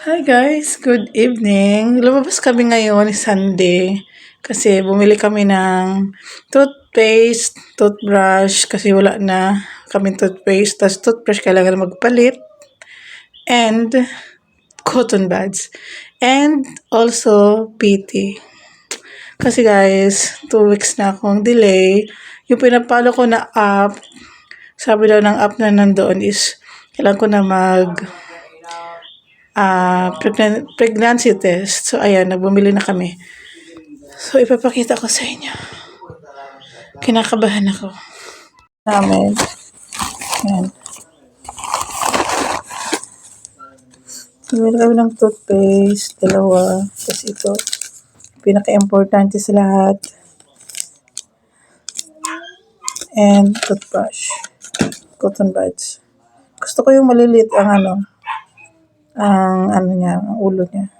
Hi guys, good evening. Lumabas kami ngayon, Sunday, kasi bumili kami ng toothpaste, toothbrush, kasi wala na kaming toothpaste, tas toothbrush kailangan magpalit, and cotton buds, and also PT. Kasi guys, 2 weeks na akong delay. Yung pinapalo ko na app, sabi daw ng app na nandoon is, kailangan ko na pregnancy test. So, ayan, nagbumili na kami. So, ipapakita ko sa inyo. Kinakabahan ako. Namin. Ayan. Bumili kami ng toothpaste, dalawa. Tapos ito, pinaka-importante sa lahat. And toothbrush. Cotton buds. Gusto ko yung maliliit ang niya, ang ulo niya.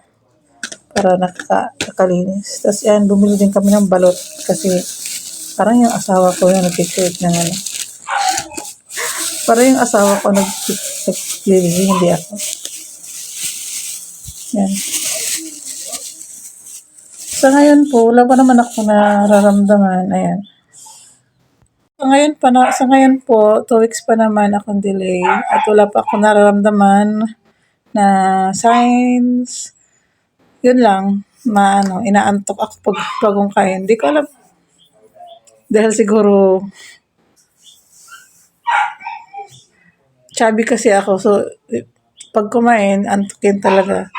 Para nakakalinis. Tapos yan, bumili din kami ng balot. Kasi parang yung asawa ko yung nag-create ng Parang yung asawa ko nag-cleaning, hindi ako. Yan. Sa ngayon po, wala pa naman ako nararamdaman. Ayan. Sa ngayon po, 2 weeks pa naman akong delay at wala pa akong nararamdaman na signs. Yun lang, inaantok ako pag bagong kain. Hindi ko alam. Dahil siguro, chubby kasi ako. So, pag kumain, antukin talaga.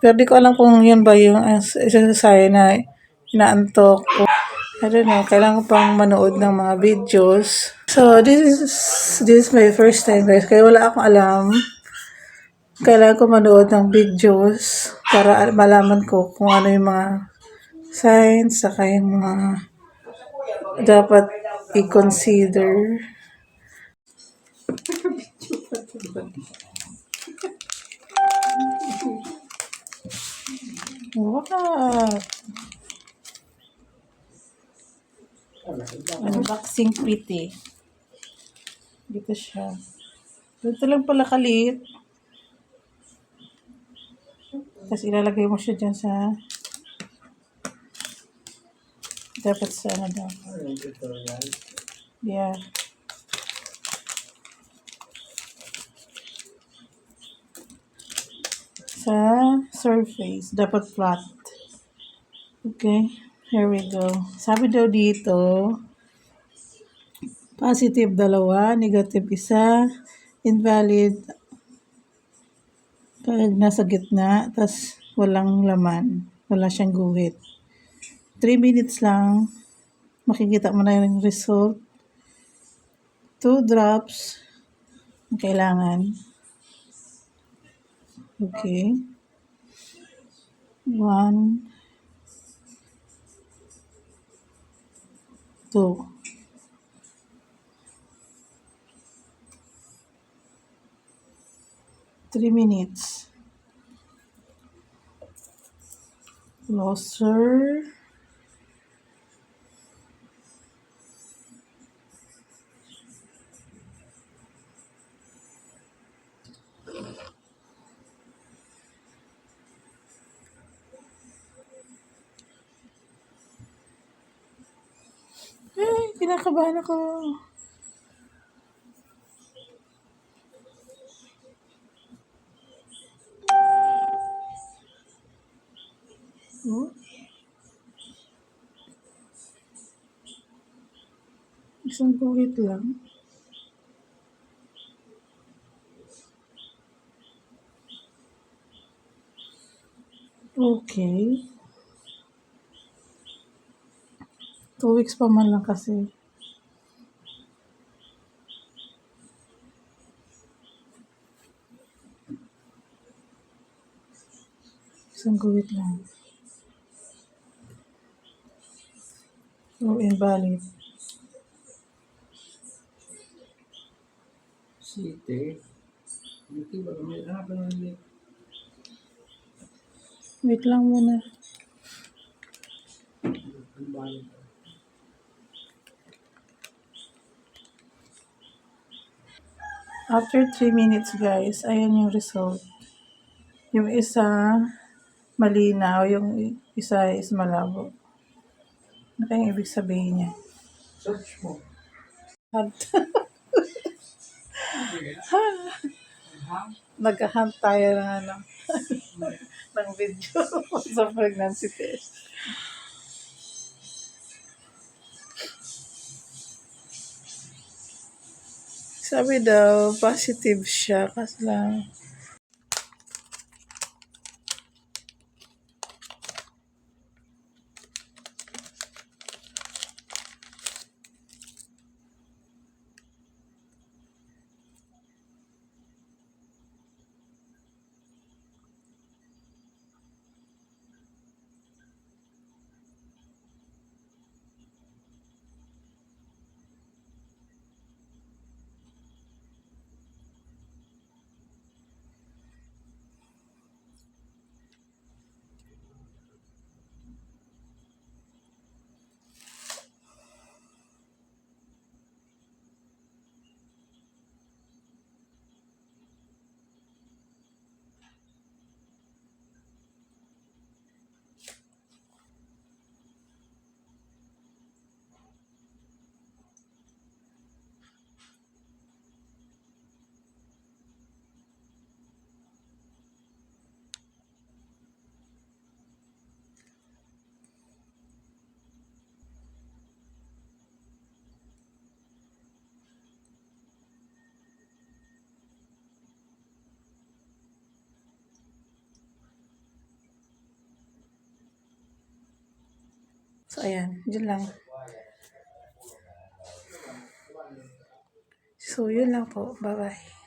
Pero di ko alam kung yun ba yung isa na inaantok. I don't know, kailangan ko pang manood ng mga videos. So, this is my first time guys. Kaya wala akong alam. Kailangan ko manood ng videos para malaman ko kung ano yung mga signs, saka yung mga dapat i-consider. What? Unboxing pretty. Dito siya. Dito lang pala kaliit. Tapos ilalagay mo siya dyan sa dapat sa daw. Yeah. Sa surface. Dapat flat. Okay. Here we go. Sabi daw dito, positive 2, negative 1, invalid pag nasa gitna, tas walang laman, wala siyang guhit. 3 minutes lang, makikita mo na yung result. 2 drops, ang kailangan. Okay. 1, 2. Three minutes. Closer. Ay, kinakabahan ako. Oh. Isang guhit lang. Okay. 2 weeks pa man lang kasi. Isang guhit lang. So, invalid. Site. Hindi ba may apa naman Wait lang muna. After 3 minutes guys, ayan yung result. Yung isa malinaw, yung isa is malabo. Ano kayang ibig sabihin niya? Search mo. Hunt. Nag-hunt tayo ng ano, ng video sa pregnancy test. Sabi daw, positive siya, kasi lang, so ayan, yun lang. So, yun lang po. Bye-bye.